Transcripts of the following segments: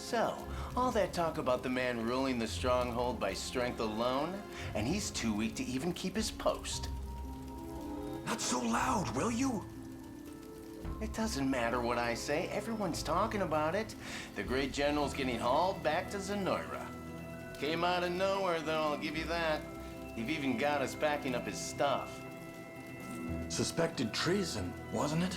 So, all that talk about the man ruling the stronghold by strength alone, and he's too weak to even keep his post. Not so loud, will you? It doesn't matter what I say, everyone's talking about it. The great general's getting hauled back to Zenoiran. Came out of nowhere, though, I'll give you that. You've even got us packing up his stuff. Suspected treason, wasn't it?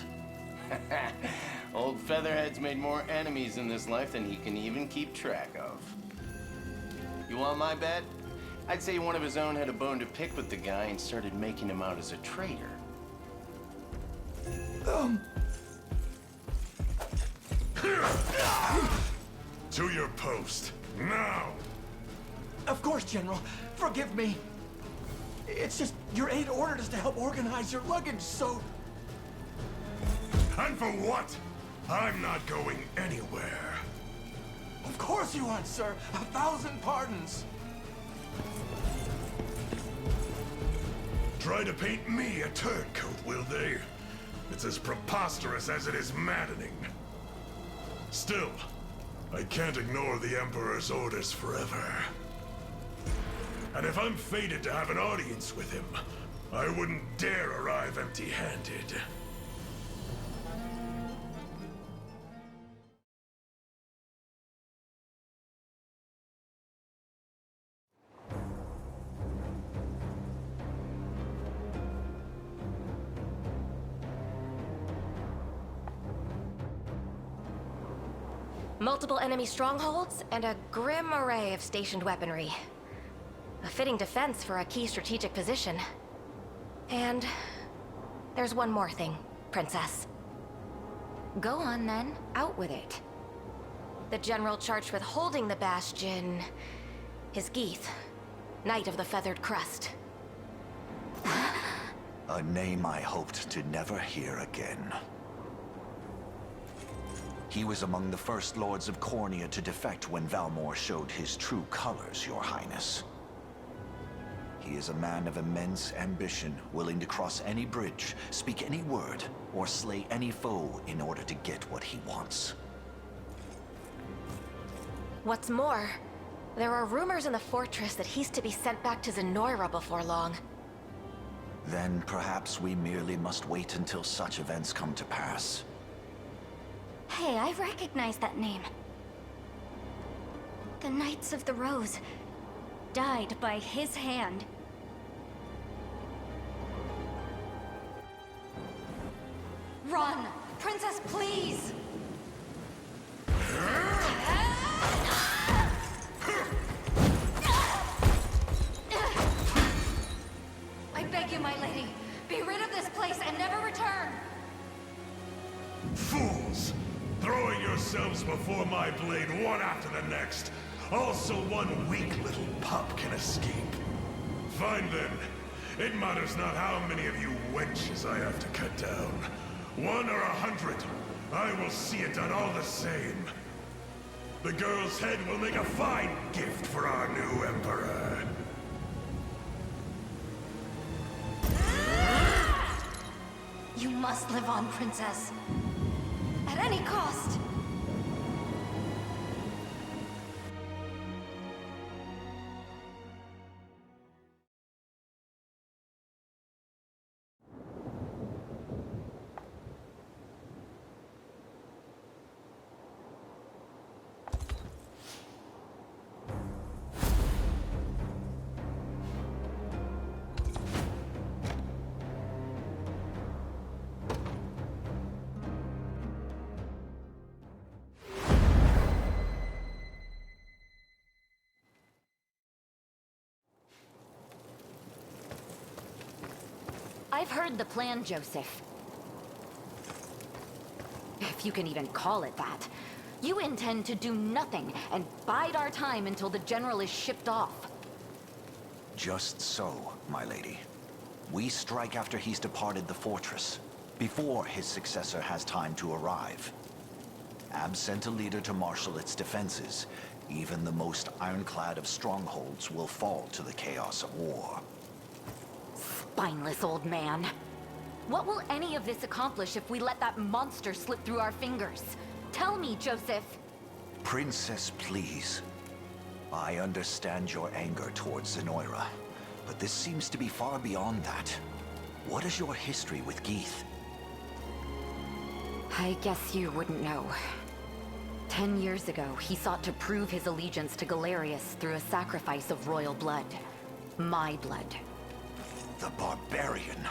Old Featherhead's made more enemies in this life than he can even keep track of. You want my bet? I'd say one of his own had a bone to pick with the guy and started making him out as a traitor. To your post, now! Of course, General. Forgive me. It's just your aide ordered us to help organize your luggage, so... And for what? I'm not going anywhere. Of course you aren't, sir. 1,000 pardons. Try to paint me a turncoat, will they? It's as preposterous as it is maddening. Still, I can't ignore the Emperor's orders forever. And if I'm fated to have an audience with him, I wouldn't dare arrive empty-handed. Multiple enemy strongholds, and a grim array of stationed weaponry. A fitting defense for a key strategic position. And there's one more thing, Princess. Go on then, out with it. The general charged with holding the bastion is Geith, Knight of the Feathered Crest. A name I hoped to never hear again. He was among the first Lords of Cornea to defect when Valmore showed his true colors, Your Highness. He is a man of immense ambition, willing to cross any bridge, speak any word, or slay any foe in order to get what he wants. What's more, there are rumors in the fortress that he's to be sent back to Zenoiran before long. Then perhaps we merely must wait until such events come to pass. Hey, I recognize that name. The Knights of the Rose died by his hand. Run! Princess, please! I beg you, my lady, be rid of this place and never return! Fools! Throwing yourselves before my blade one after the next. Also one weak little pup can escape. Fine then. It matters not how many of you wenches I have to cut down. 1 or 100. I will see it done all the same. The girl's head will make a fine gift for our new Emperor. You must live on, Princess. At any cost. I've heard the plan, Joseph. If you can even call it that. You intend to do nothing and bide our time until the general is shipped off. Just so, my lady. We strike after he's departed the fortress, before his successor has time to arrive. Absent a leader to marshal its defenses, even the most ironclad of strongholds will fall to the chaos of war. Spineless old man. What will any of this accomplish if we let that monster slip through our fingers? Tell me, Joseph. Princess, please. I understand your anger towards Zenoira, but this seems to be far beyond that. What is your history with Geith? I guess you wouldn't know. 10 years ago, he sought to prove his allegiance to Galerius through a sacrifice of royal blood. My blood. The barbarian.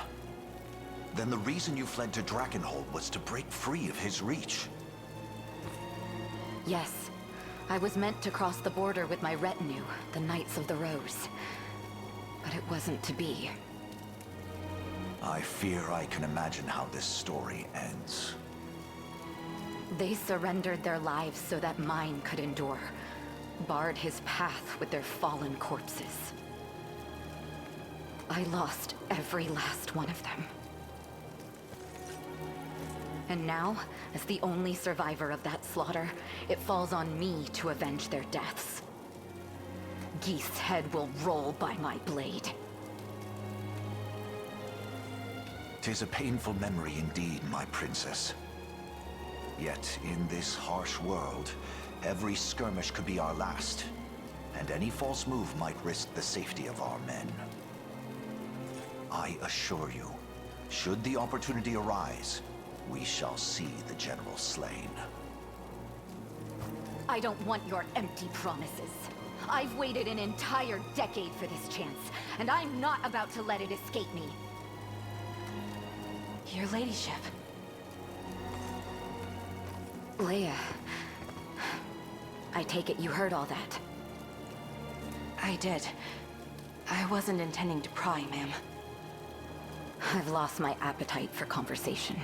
Then the reason you fled to Drakenhold was to break free of his reach. Yes. I was meant to cross the border with my retinue, the Knights of the Rose. But it wasn't to be. I fear I can imagine how this story ends. They surrendered their lives so that mine could endure. Barred his path with their fallen corpses. I lost every last one of them. And now, as the only survivor of that slaughter, it falls on me to avenge their deaths. Geith's head will roll by my blade. 'Tis a painful memory indeed, my princess. Yet, in this harsh world, every skirmish could be our last, and any false move might risk the safety of our men. I assure you, should the opportunity arise, we shall see the General slain. I don't want your empty promises. I've waited an entire decade for this chance, and I'm not about to let it escape me. Your ladyship. Leia, I take it you heard all that. I did. I wasn't intending to pry, ma'am. I've lost my appetite for conversation.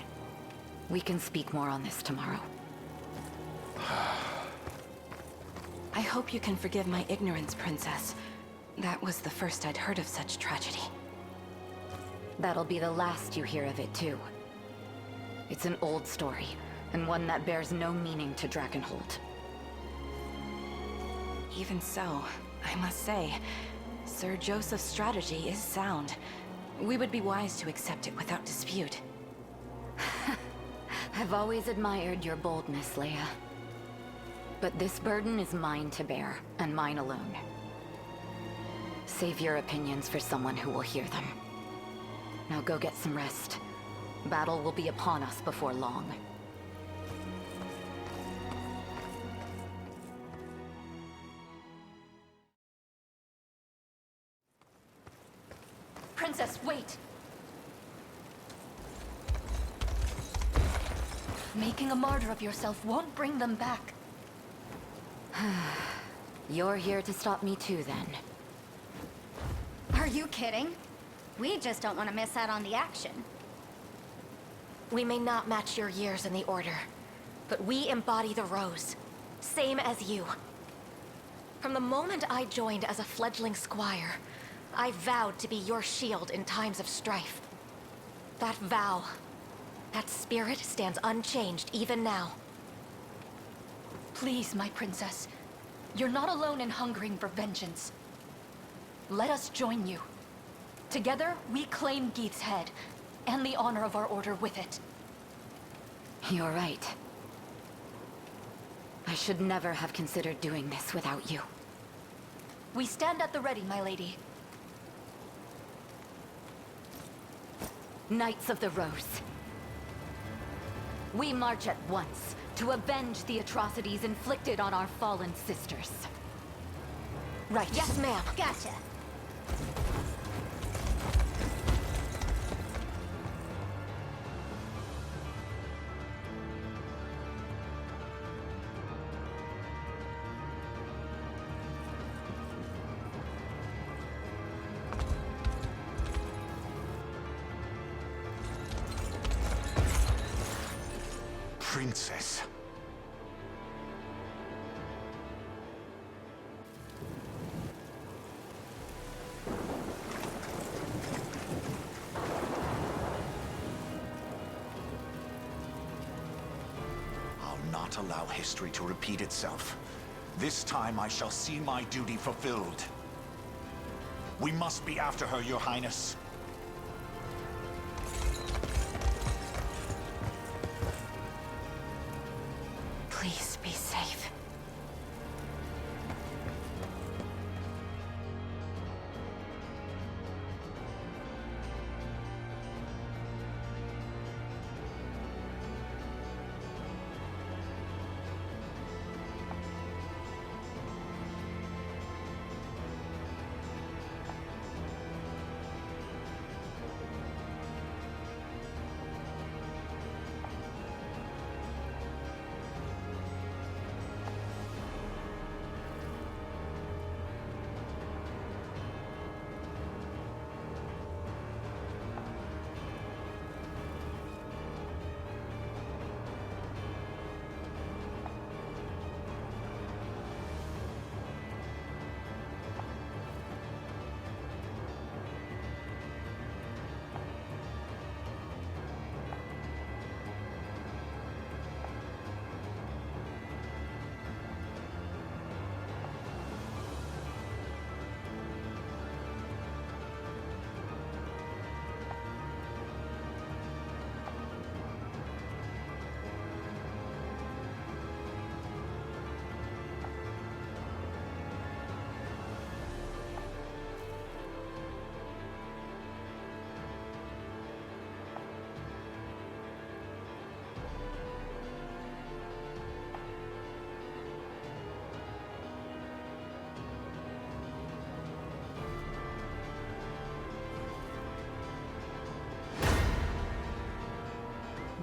We can speak more on this tomorrow. I hope you can forgive my ignorance, Princess. That was the first I'd heard of such tragedy. That'll be the last you hear of it, too. It's an old story, and one that bears no meaning to Drakenhold. Even so, I must say, Sir Joseph's strategy is sound. We would be wise to accept it without dispute. I've always admired your boldness, Leia. But this burden is mine to bear, and mine alone. Save your opinions for someone who will hear them. Now go get some rest. Battle will be upon us before long. Princess, wait! Making a martyr of yourself won't bring them back. You're here to stop me too, then. Are you kidding? We just don't want to miss out on the action. We may not match your years in the Order, but we embody the Rose. Same as you. From the moment I joined as a fledgling squire, I vowed to be your shield in times of strife. That vow, that spirit stands unchanged even now. Please, my princess. You're not alone in hungering for vengeance. Let us join you. Together, we claim Geith's head, and the honor of our order with it. You're right. I should never have considered doing this without you. We stand at the ready, my lady. Knights of the Rose. We march at once to avenge the atrocities inflicted on our fallen sisters. Right. Yes, ma'am. Gotcha. Princess. I'll not allow history to repeat itself. This time I shall see my duty fulfilled. We must be after her, Your Highness. Please be safe.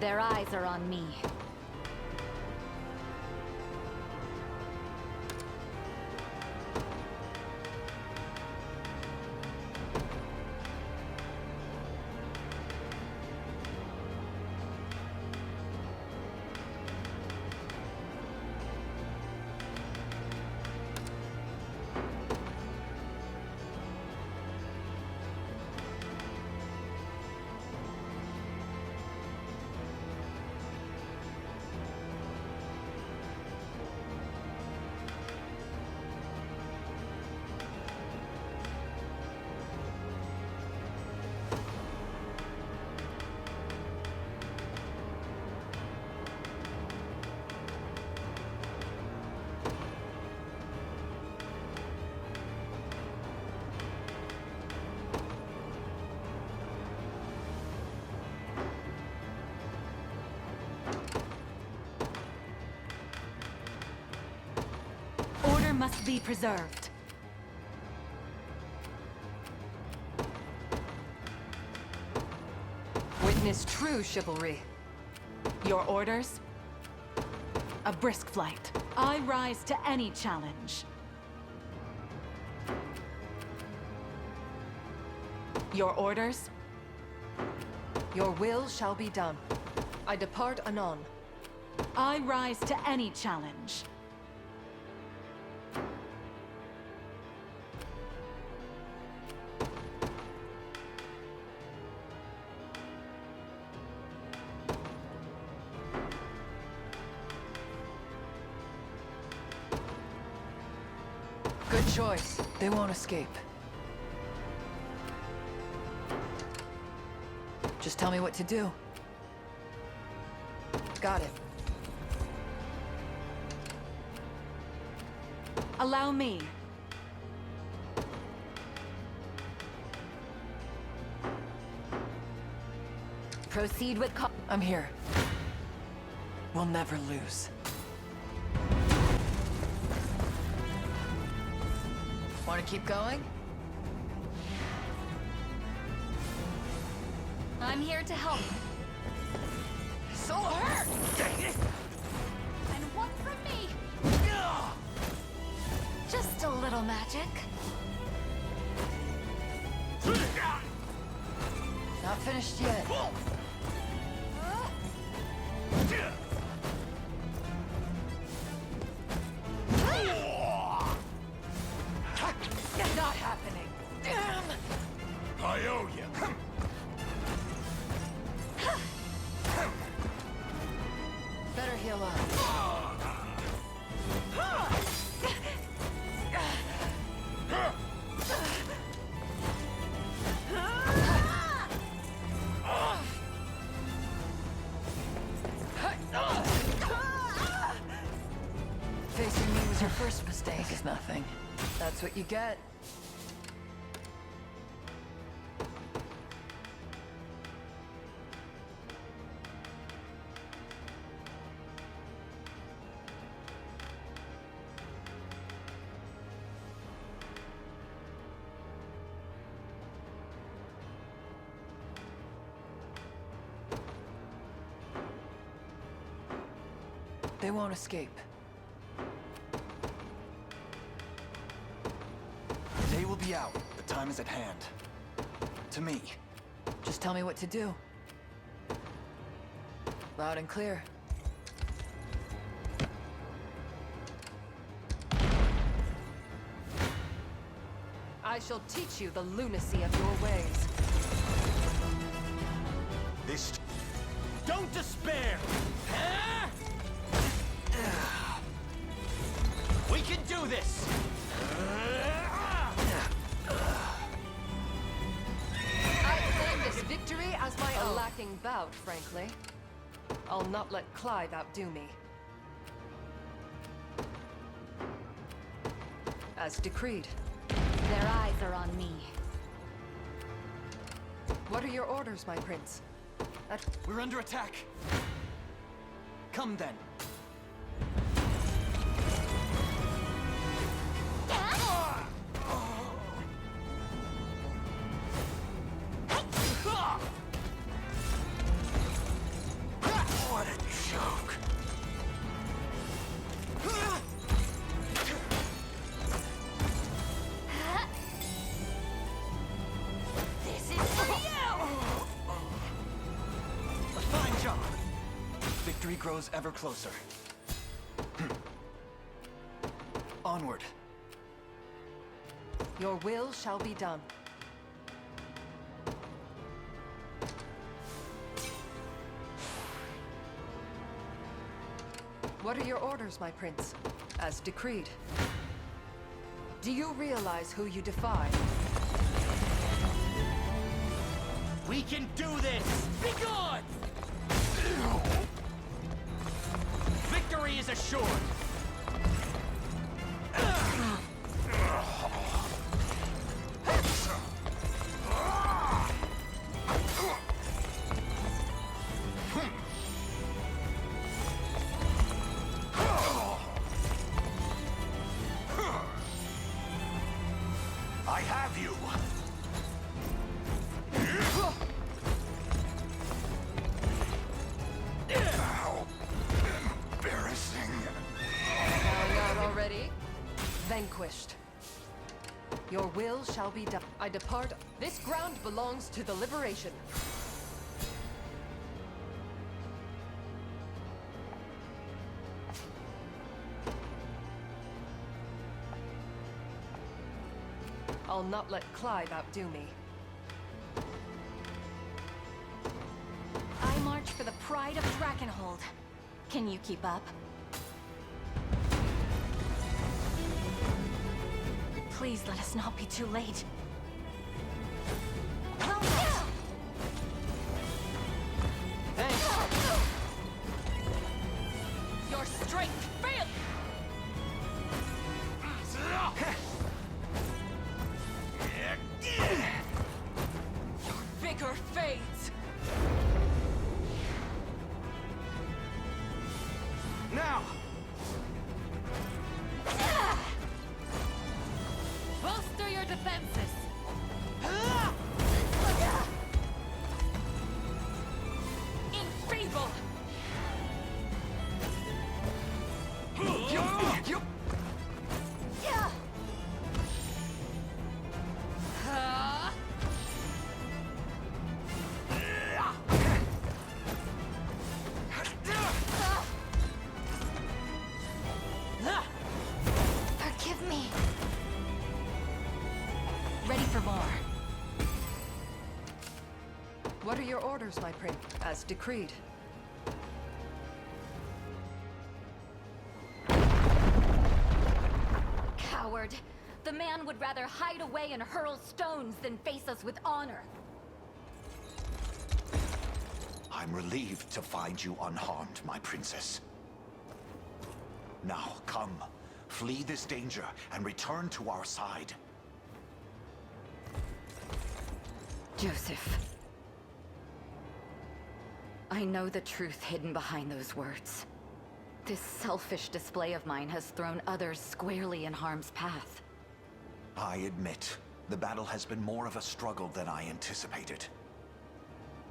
Their eyes are on me. Order must be preserved. Witness true chivalry. Your orders? A brisk flight. I rise to any challenge. Your orders? Your will shall be done. I depart anon. I rise to any challenge. Good choice. They won't escape. Just tell me what to do. Got it. Allow me. Proceed with I'm here. We'll never lose. Want to keep going? I'm here to help. So hurt! And one from me. Just a little magic. Not finished yet. Not happening. Damn! I owe you. Better heal up. Facing me was your first mistake. This is nothing. That's what you get. They won't escape. The day will be out. The time is at hand. To me. Just tell me what to do. Loud and clear. I shall teach you the lunacy of your ways. This... Don't despair! We can do this! I claim this victory as my lacking bout, frankly. I'll not let Clive outdo me. As decreed. Their eyes are on me. What are your orders, my prince? We're under attack. Come then. Victory grows ever closer. Onward. Your will shall be done. What are your orders, my prince? As decreed. Do you realize who you defy? We can do this! Be gone! Victory is assured! I have you! How embarrassing. Found out already? Vanquished. Your will shall be done. I depart. This ground belongs to the liberation. I'll not let Clive outdo me. I march for the pride of Drakenhold. Can you keep up? Please let us not be too late. Your strength failed! Your vigor fades! Now! Bolster your defenses! Enfeeble! Forgive me! Ready for more. What are your orders, my prince? As decreed. Coward! The man would rather hide away and hurl stones than face us with honor. I'm relieved to find you unharmed, my princess. Now, come. Flee this danger and return to our side. Joseph. I know the truth hidden behind those words. This selfish display of mine has thrown others squarely in harm's path. I admit, the battle has been more of a struggle than I anticipated.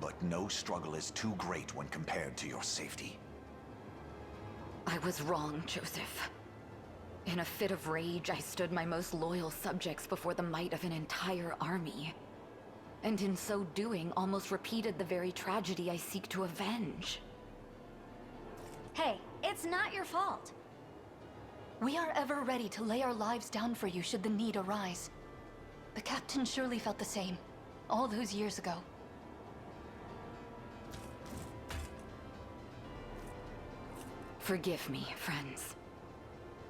But no struggle is too great when compared to your safety. I was wrong, Joseph. In a fit of rage, I stood my most loyal subjects before the might of an entire army. And in so doing, almost repeated the very tragedy I seek to avenge. Hey, it's not your fault. We are ever ready to lay our lives down for you should the need arise. The captain surely felt the same, all those years ago. Forgive me, friends.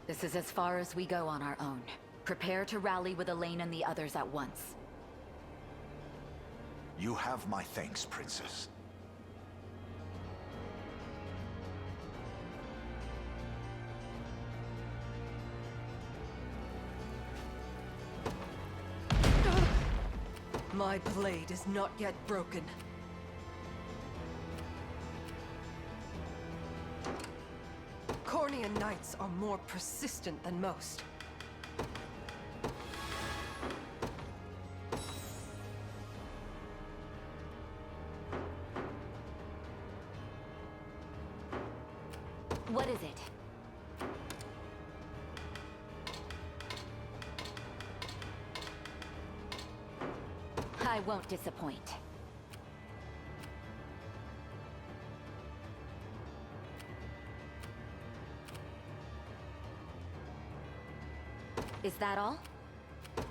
This is as far as we go on our own. Prepare to rally with Alain and the others at once. You have my thanks, Princess. My blade is not yet broken. Cornian knights are more persistent than most. What is it? I won't disappoint. Is that all?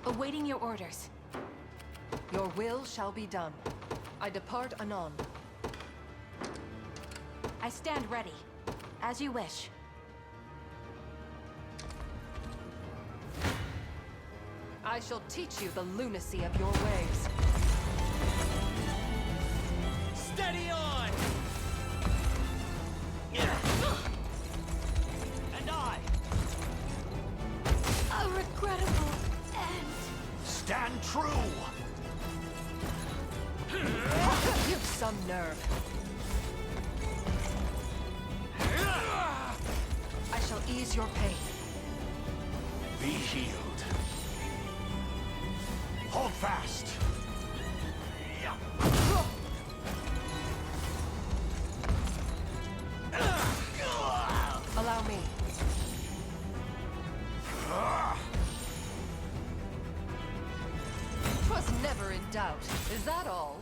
Awaiting your orders. Your will shall be done. I depart anon. I stand ready. As you wish. I shall teach you the lunacy of your ways. Steady on! And I! A regrettable end. Stand true! You've some nerve. I shall ease your pain. Be healed. Hold fast! Allow me. 'Twas never in doubt. Is that all?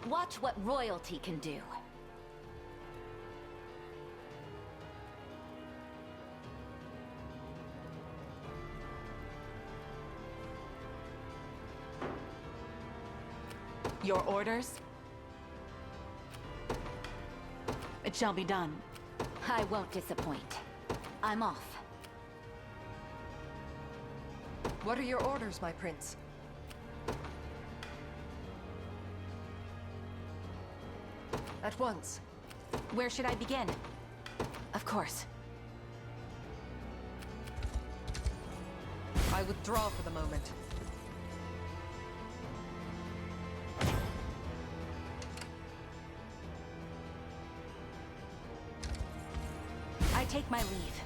Watch what royalty can do. Your orders? It shall be done. I won't disappoint. I'm off. What are your orders, my prince? At once. Where should I begin? Of course. I withdraw for the moment. I take my leave.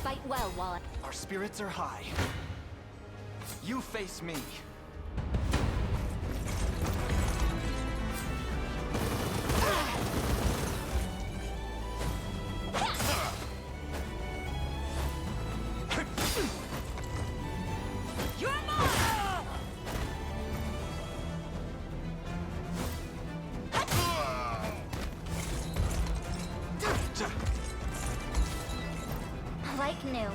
Fight well while I... Our spirits are high. You face me. You're mine! Like new.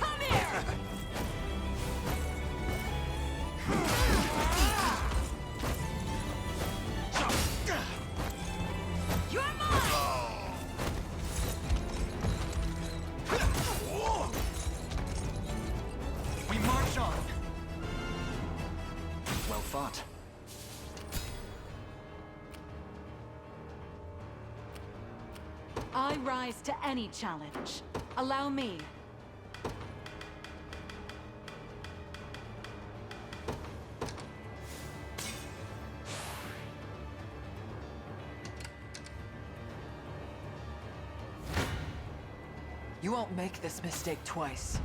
Come here! You're mine! We march on. Well fought. I rise to any challenge. Allow me. You won't make this mistake twice.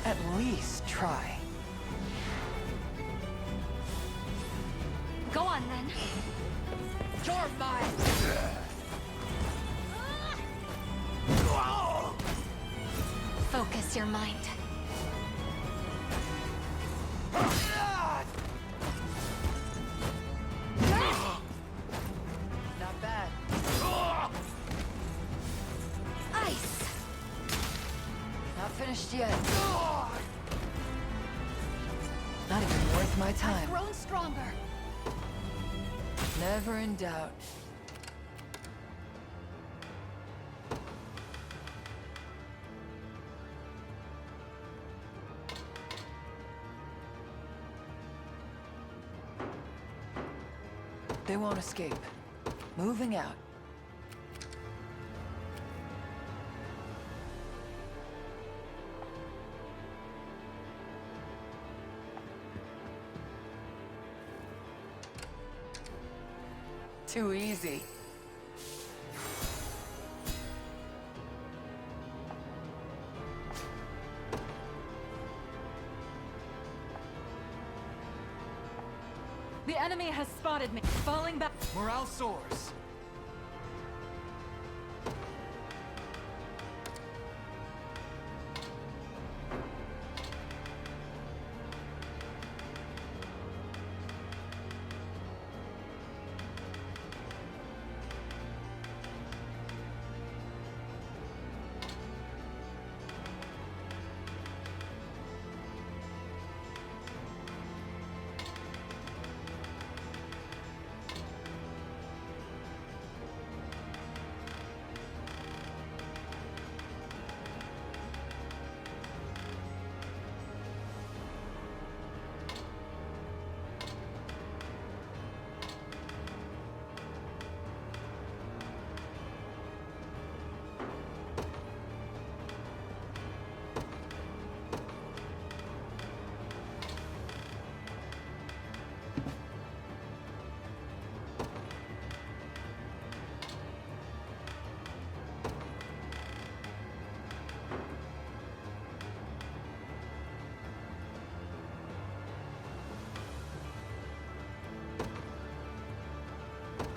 At least try. Go on then. You're mine! Focus your mind. Not bad. Ice! Not finished yet. Not even worth my time. Grown stronger. Never in doubt. They won't escape. Moving out. Too easy. The enemy has spotted me. Falling back. Morale soars.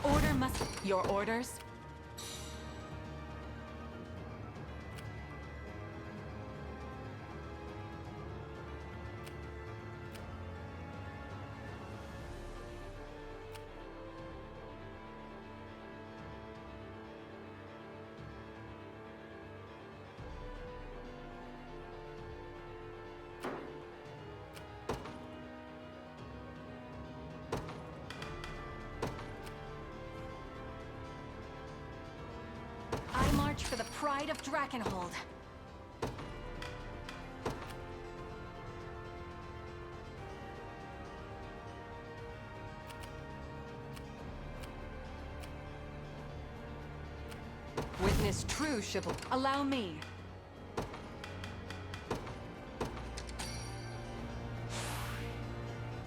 Order must... Your orders? I march for the pride of Drakenhold. Witness true chivalry. Allow me.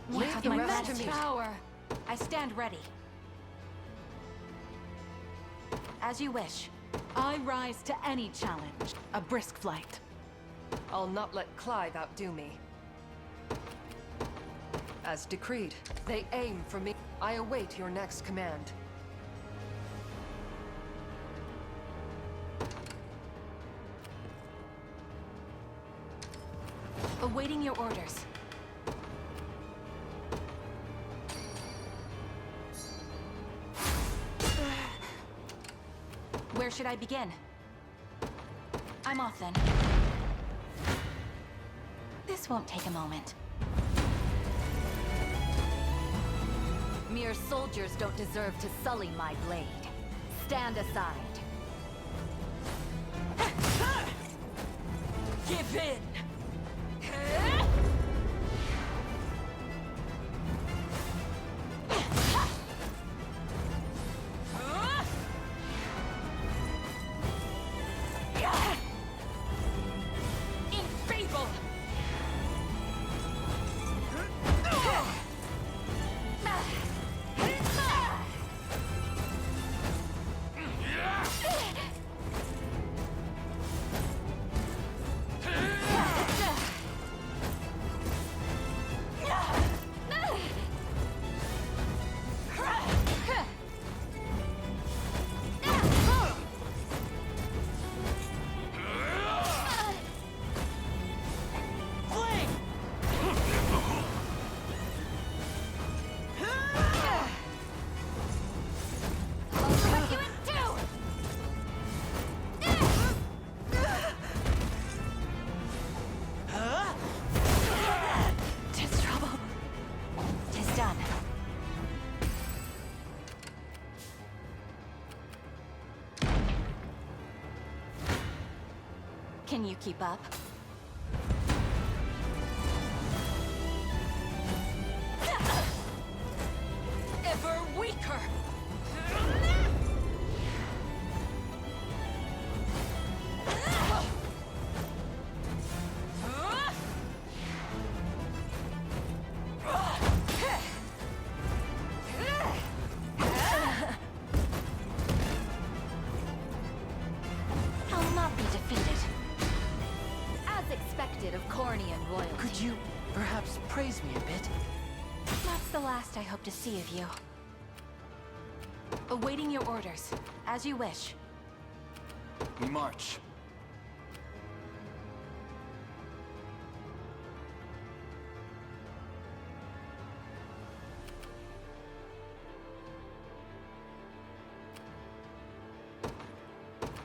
Leave With the my rest to immense me. power, I stand ready. As you wish. I rise to any challenge. A brisk flight. I'll not let Clive outdo me. As decreed, they aim for me. I await your next command. Awaiting your orders. Where should I begin? I'm off then. This won't take a moment. Mere soldiers don't deserve to sully my blade. Stand aside. Give in! Enfeeble! Can you keep up? Ever weaker! I'll not be defeated. As expected of Cornian royalty. Could you perhaps praise me a bit? Not the last I hope to see of you. Awaiting your orders, as you wish. We march.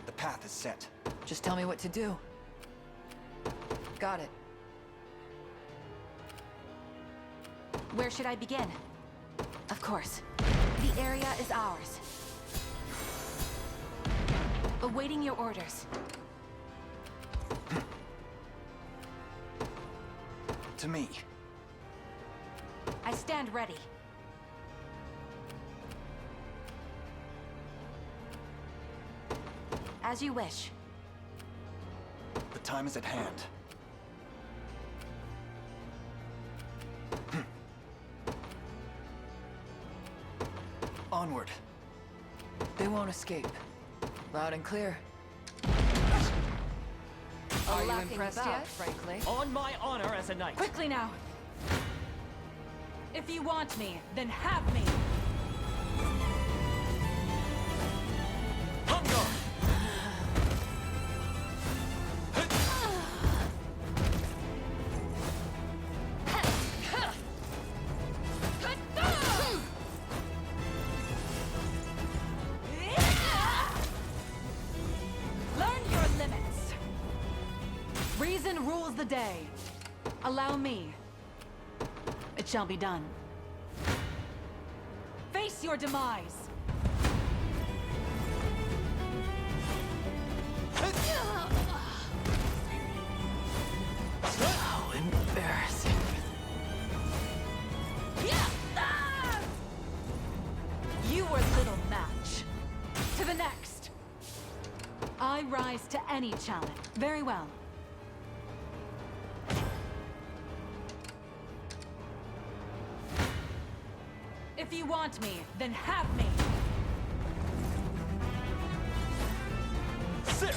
The path is set. Just tell me what to do. Got it. Where should I begin? Of course. The area is ours. Awaiting your orders. To me. I stand ready. As you wish. The time is at hand. Onward. They won't escape. Loud and clear. Are you impressed yet, frankly? On my honor as a knight. Quickly now. If you want me, then have me. Reason rules the day. Allow me. It shall be done. Face your demise. How embarrassing. You are little match. To the next. I rise to any challenge. Very well. If you want me, then have me. Sit!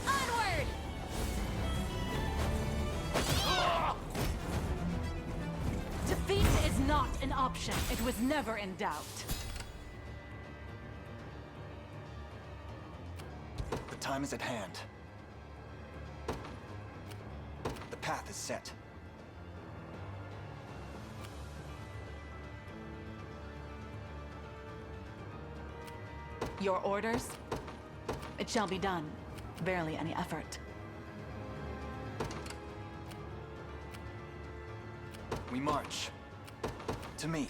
Onward! Defeat is not an option. It was never in doubt. The time is at hand. The path is set. Your orders? It shall be done. Barely any effort. We march. To me.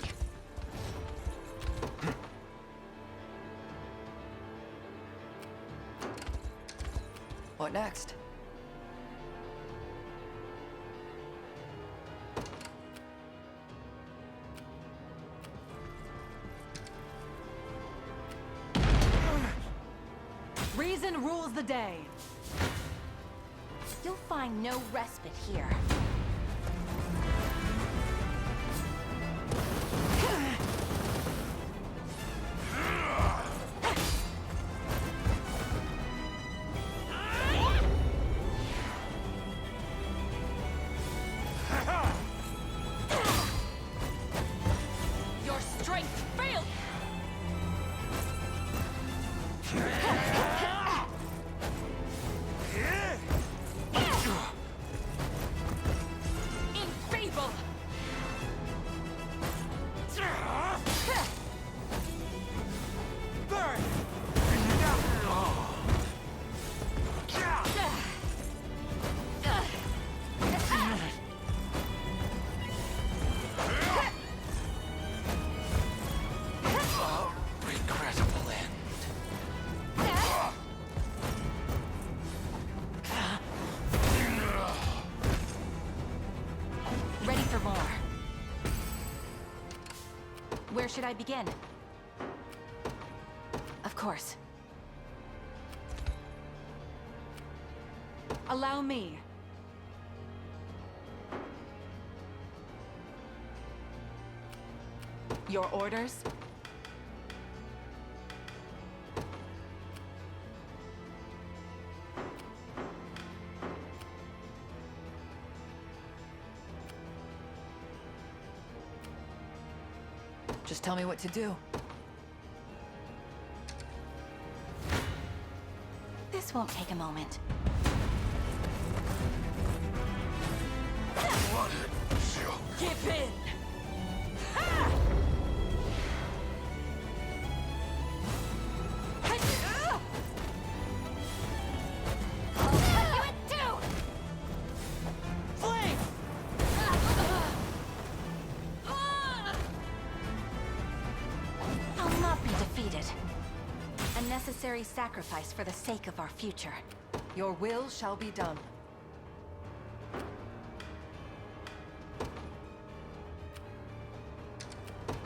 What next? Reason rules the day. You'll find no respite here. Your strength failed! Enfeeble! Burn! Regrettable end. Ready for more. Where should I begin? Of course. Allow me. Your orders? Just tell me what to do. This won't take a moment. What a joke. Give in! Necessary sacrifice for the sake of our future. Your will shall be done.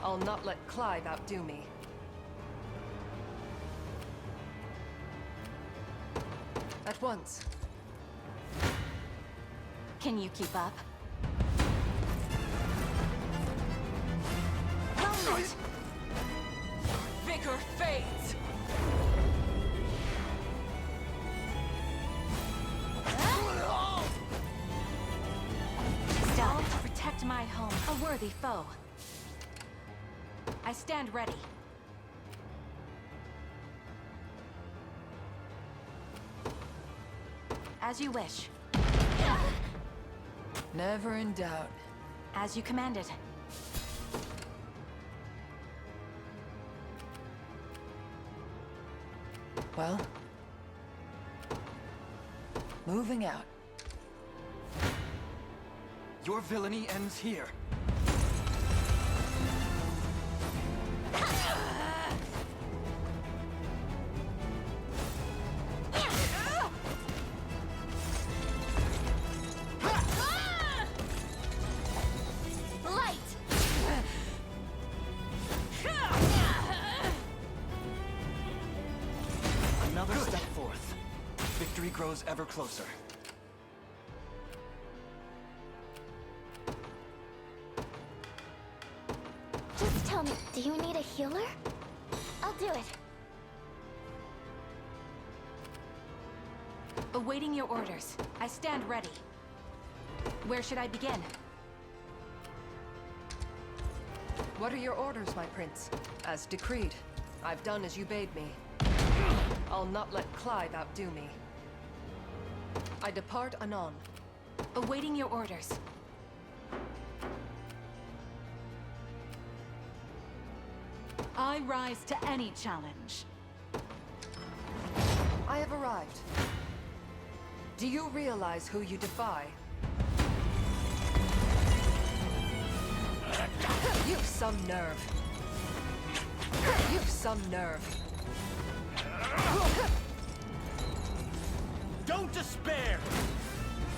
I'll not let Clive outdo me. At once. Can you keep up? Vigor fades! Stop to protect my home. A worthy foe. I stand ready. As you wish. Never in doubt. As you commanded. Well, moving out. Your villainy ends here. Another step forth. Victory grows ever closer. Just tell me, do you need a healer? I'll do it. Awaiting your orders. I stand ready. Where should I begin? What are your orders, my prince? As decreed. I've done as you bade me. I'll not let Clive outdo me. I depart anon. Awaiting your orders. I rise to any challenge. I have arrived. Do you realize who you defy? You've some nerve. You've some nerve. Don't despair!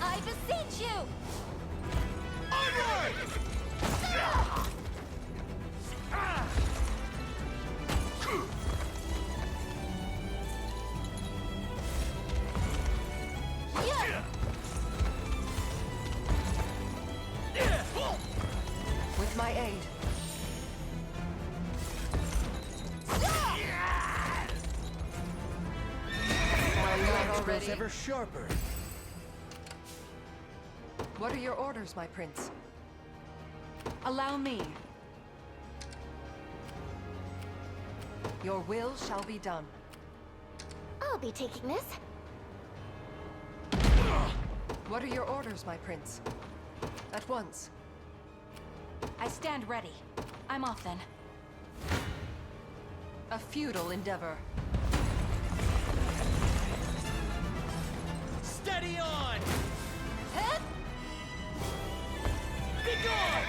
I beseech you! With my aid. Grows ever sharper. What are your orders, my prince? Allow me. Your will shall be done. I'll be taking this. What are your orders, my prince? At once. I stand ready. I'm off then. A futile endeavor. Steady on! Hup! Be gone!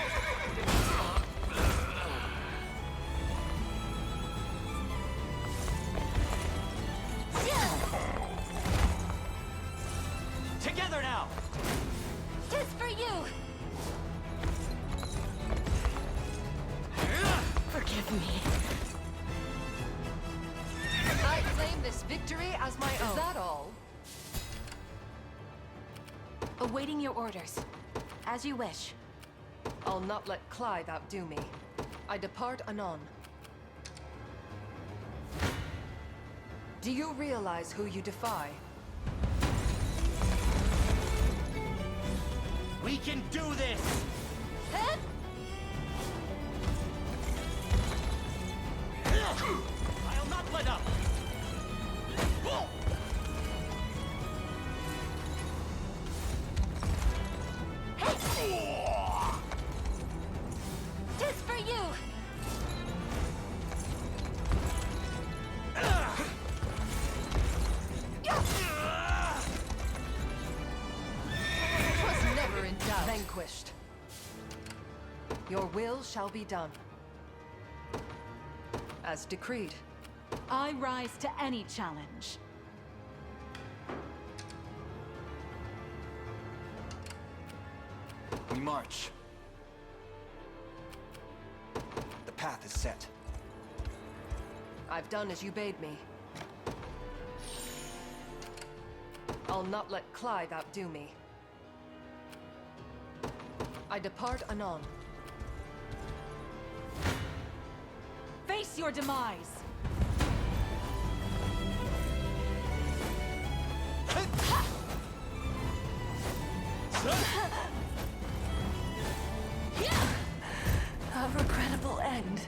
Together now! Just for you! Forgive me. I claim this victory as my own. Is that all? Awaiting your orders. As you wish. I'll not let Clive outdo me. I depart anon. Do you realize who you defy? We can do this! I'll not let up! Tis for you! Was never in doubt. Vanquished. Your will shall be done. As decreed. I rise to any challenge. We march. The path is set. I've done as you bade me. I'll not let Clive outdo me. I depart anon. Face your demise! A regrettable end.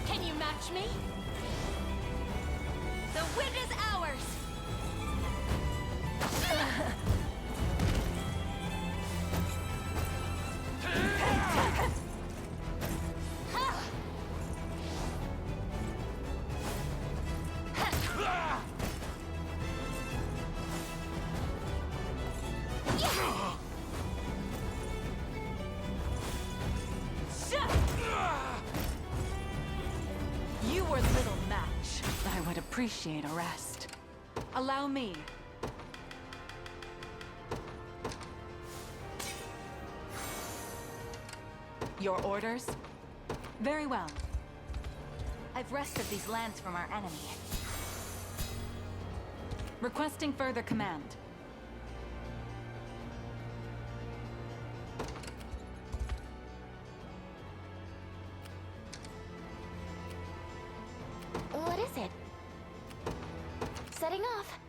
Can you match me? The win is ours! You were little match. I would appreciate a rest. Allow me. Your orders? Very well. I've wrested these lands from our enemy. Requesting further command. What is it? Setting off.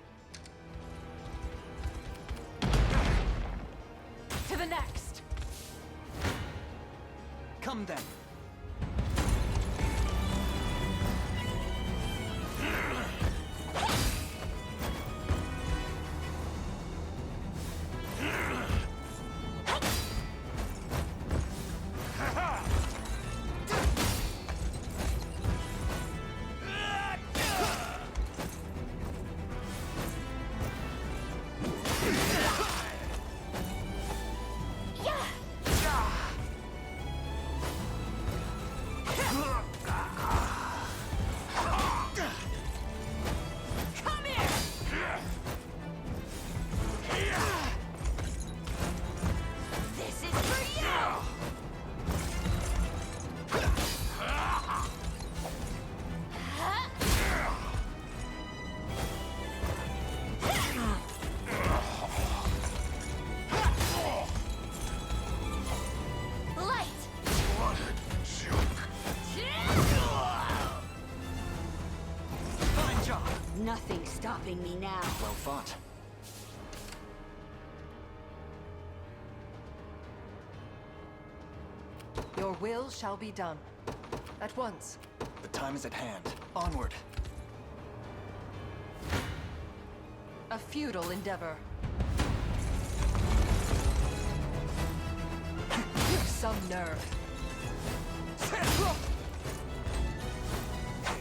To the next! Come then. Nothing stopping me now. Well fought. Your will shall be done. At once. The time is at hand. Onward. A futile endeavor. You've some nerve.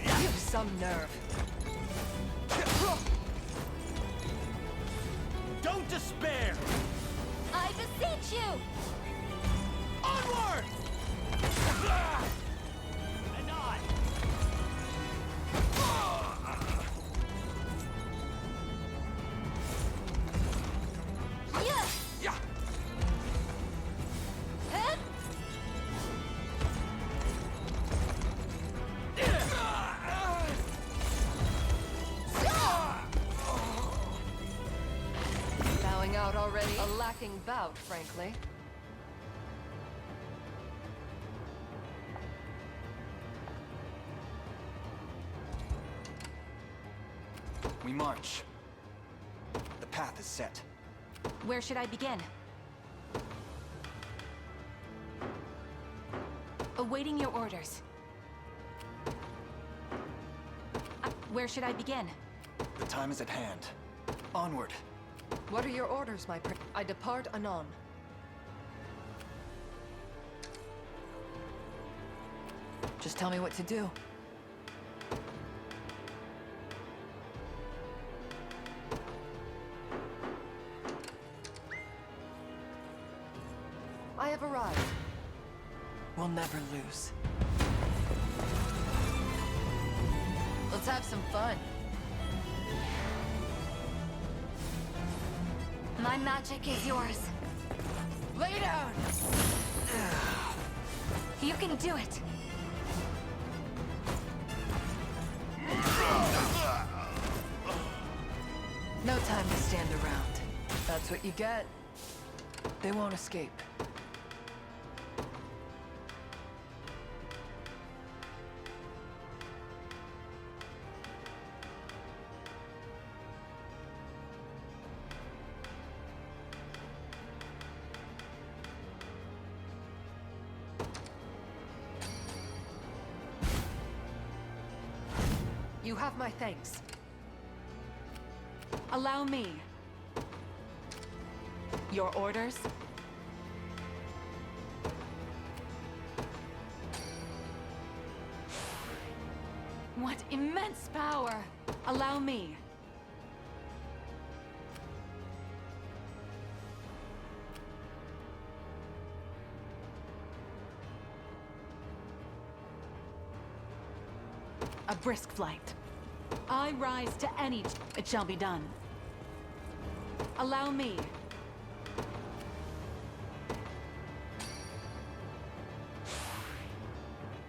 You've some nerve. Don't despair! I beseech you! Onward! And on! Yeah! Yeah. Huh? lacking bout, frankly. We march. The path is set. Where should I begin? Awaiting your orders. Where should I begin? The time is at hand. Onward. What are your orders, my prince? I depart anon. Just tell me what to do. I have arrived. We'll never lose. Let's have some fun. My magic is yours. Lay down! You can do it. No time to stand around. That's what you get. They won't escape. You have my thanks. Allow me. Your orders? What immense power! Allow me. A brisk flight. I rise to any... It shall be done. Allow me.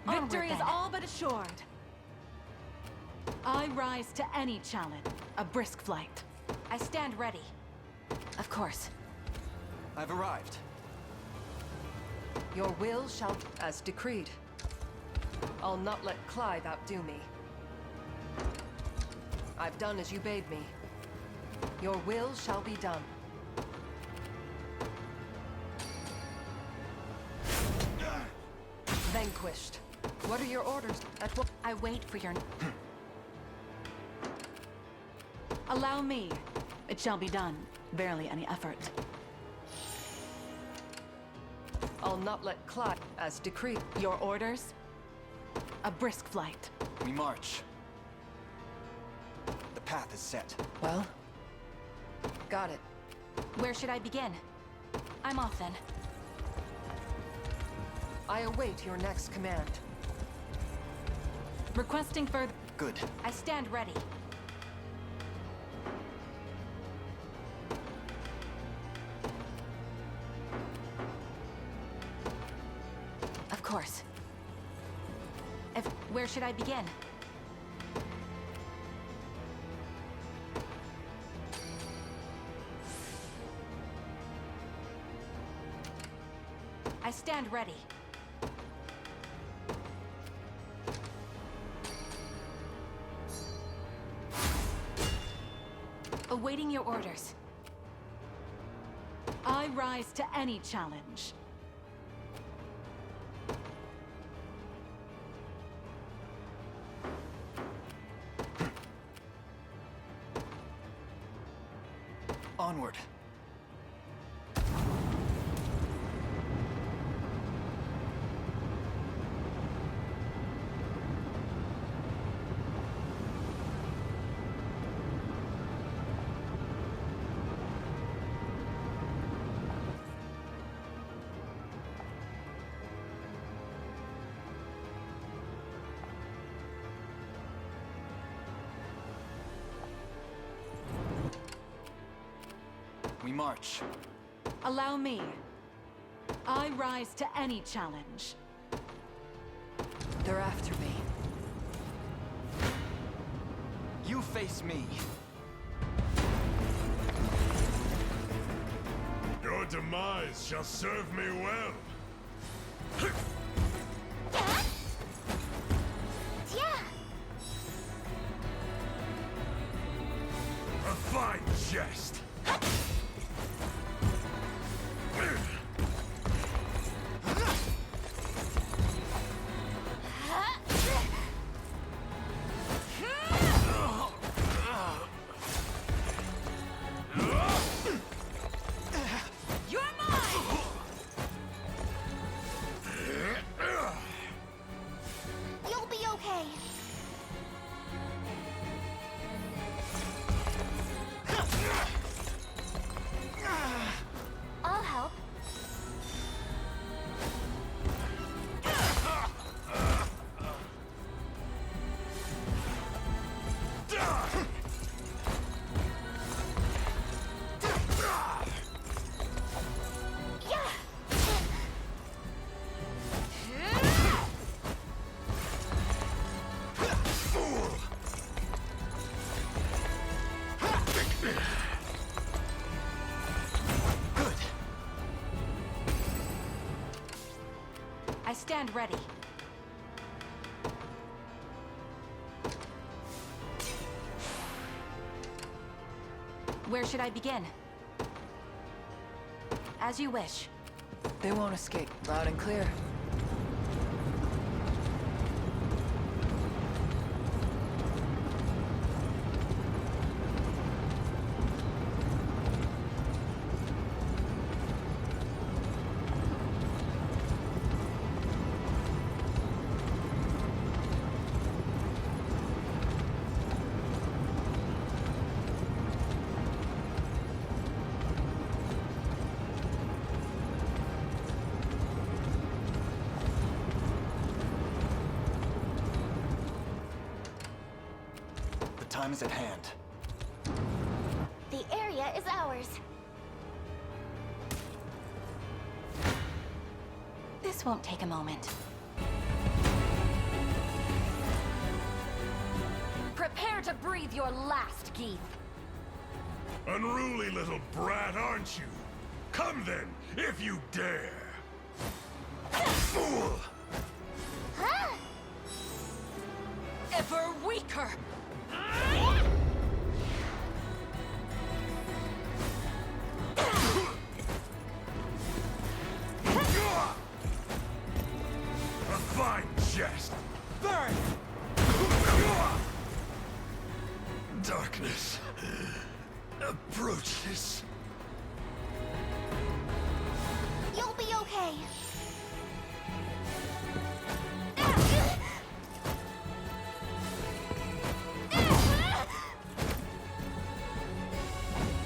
Victory is all but assured. I rise to any challenge. A brisk flight. I stand ready. Of course. I've arrived. Your will shall... as decreed. I'll not let Clive outdo me. I've done as you bade me. Your will shall be done. Vanquished. What are your orders? At what? I wait for your... Allow me. It shall be done. Barely any effort. I'll not let Clive, as decreed. Your orders? A brisk flight. We march. The path is set. Well, got it. Where should I begin? I'm off then. I await your next command. Requesting further... Good. I stand ready. Of course. Where should I begin? I stand ready. Awaiting your orders. I rise to any challenge. Onward. We march. Allow me. I rise to any challenge. They're after me. You face me. demise shall serve me well. Yeah. A fine jest. You'll be okay. I'll help. I stand ready. Where should I begin? As you wish. They won't escape. Loud and clear. The time is at hand. The area is ours. This won't take a moment. Prepare to breathe your last, Geeth. Unruly little brat, aren't you? Come then, if you dare. Fool! Huh? Ever weaker! A fine jest. Burn! Darkness approaches. You'll be okay.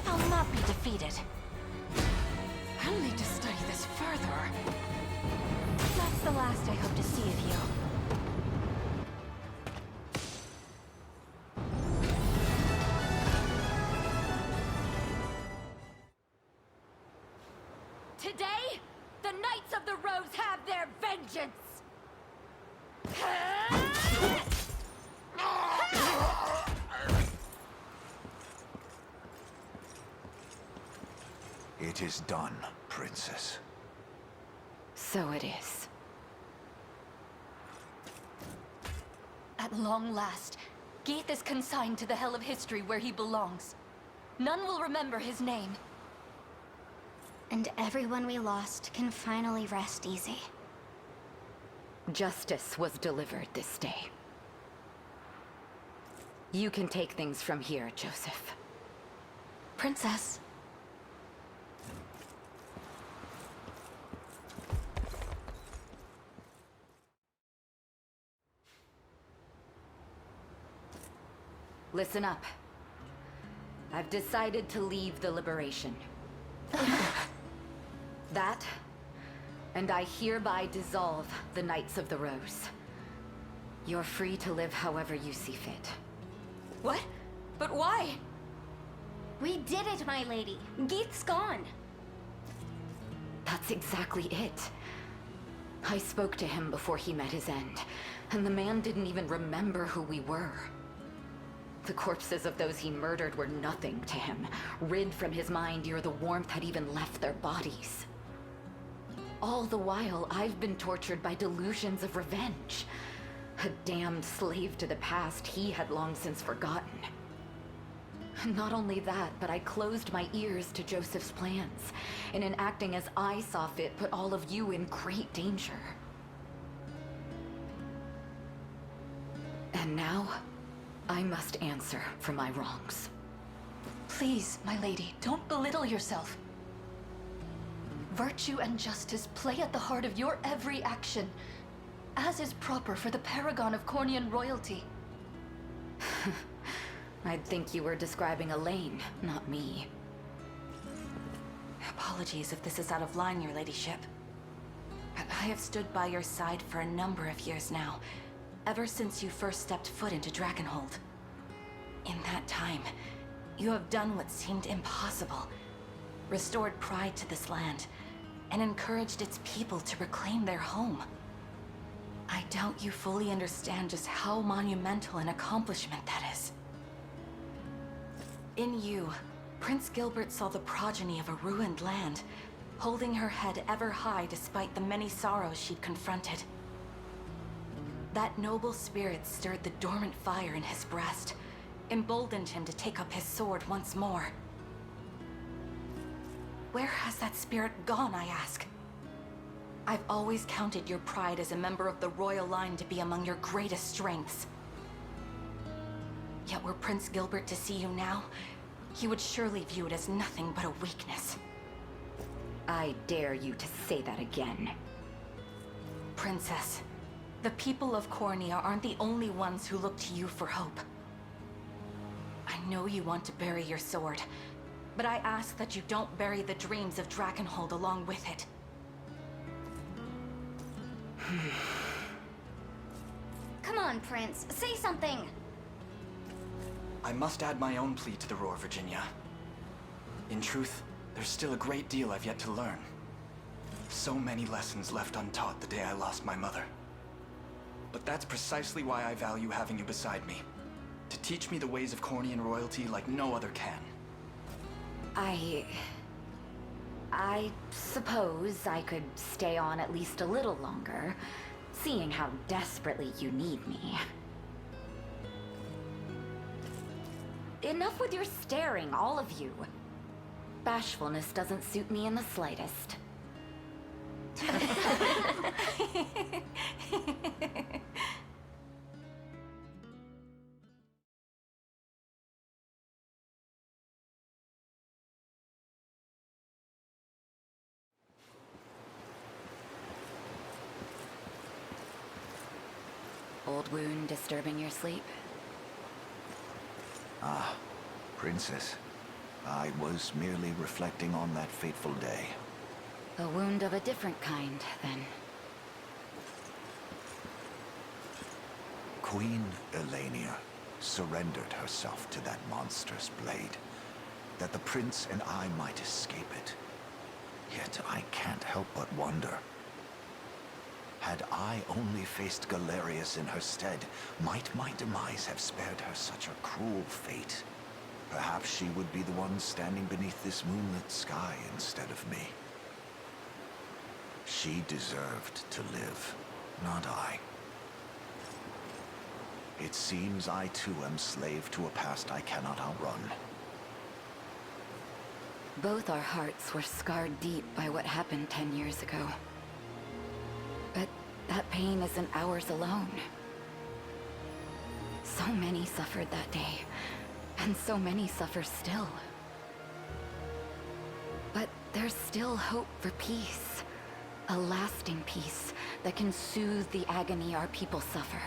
I'll not be defeated. I'll need to study this further. That's the last I hope to see of you. Today, the Knights of the Rose have their vengeance! It is done, Princess. So it is. At long last, Geeth is consigned to the hell of history where he belongs. None will remember his name. And everyone we lost can finally rest easy. Justice was delivered this day. You can take things from here, Joseph. Princess. Listen up. I've decided to leave the Liberation. That, and I hereby dissolve the Knights of the Rose. You're free to live however you see fit. What? But why? We did it, my lady. Geeth's gone. That's exactly it. I spoke to him before he met his end, and the man didn't even remember who we were. The corpses of those he murdered were nothing to him, rid from his mind ere the warmth had even left their bodies. All the while, I've been tortured by delusions of revenge. A damned slave to the past he had long since forgotten. Not only that, but I closed my ears to Joseph's plans, and in acting as I saw fit, put all of you in great danger. And now, I must answer for my wrongs. Please, my lady, don't belittle yourself. Virtue and justice play at the heart of your every action, as is proper for the paragon of Cornian royalty. I'd think you were describing Alain, not me. Apologies if this is out of line, your ladyship. But I have stood by your side for a number of years now, ever since you first stepped foot into Dragonhold. In that time, you have done what seemed impossible, restored pride to this land, and encouraged its people to reclaim their home. I doubt you fully understand just how monumental an accomplishment that is. In you, Prince Gilbert saw the progeny of a ruined land, holding her head ever high despite the many sorrows she'd confronted. That noble spirit stirred the dormant fire in his breast, emboldened him to take up his sword once more. Where has that spirit gone, I ask? I've always counted your pride as a member of the royal line to be among your greatest strengths. Yet were Prince Gilbert to see you now, he would surely view it as nothing but a weakness. I dare you to say that again. Princess, the people of Cornia aren't the only ones who look to you for hope. I know you want to bury your sword, but I ask that you don't bury the dreams of Dragonhold along with it. Come on, Prince. Say something! I must add my own plea to the roar, Virginia. In truth, there's still a great deal I've yet to learn. So many lessons left untaught the day I lost my mother. But that's precisely why I value having you beside me. To teach me the ways of Cornian royalty like no other can. I suppose I could stay on at least a little longer, seeing how desperately you need me. Enough with your staring, all of you. Bashfulness doesn't suit me in the slightest. Old wound disturbing your sleep? Ah, Princess. I was merely reflecting on that fateful day. A wound of a different kind, then. Queen Elenia surrendered herself to that monstrous blade, that the prince and I might escape it. Yet I can't help but wonder. Had I only faced Galerius in her stead, might my demise have spared her such a cruel fate? Perhaps she would be the one standing beneath this moonlit sky instead of me. She deserved to live, not I. It seems I too am slave to a past I cannot outrun. Both our hearts were scarred deep by what happened 10 years ago. But that pain isn't ours alone. So many suffered that day, and so many suffer still. But there's still hope for peace. A lasting peace that can soothe the agony our people suffer.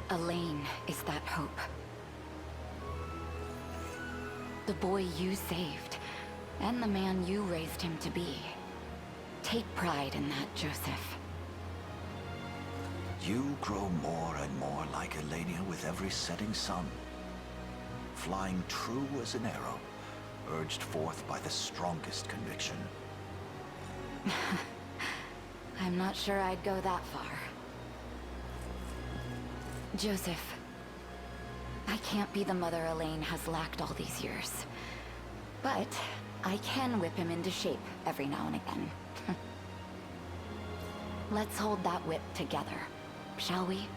Alain is that hope. The boy you saved, and the man you raised him to be. Take pride in that, Joseph. You grow more and more like Elenia with every setting sun. Flying true as an arrow, urged forth by the strongest conviction. I'm not sure I'd go that far. Joseph, I can't be the mother Alain has lacked all these years. But I can whip him into shape every now and again. Let's hold that whip together, shall we?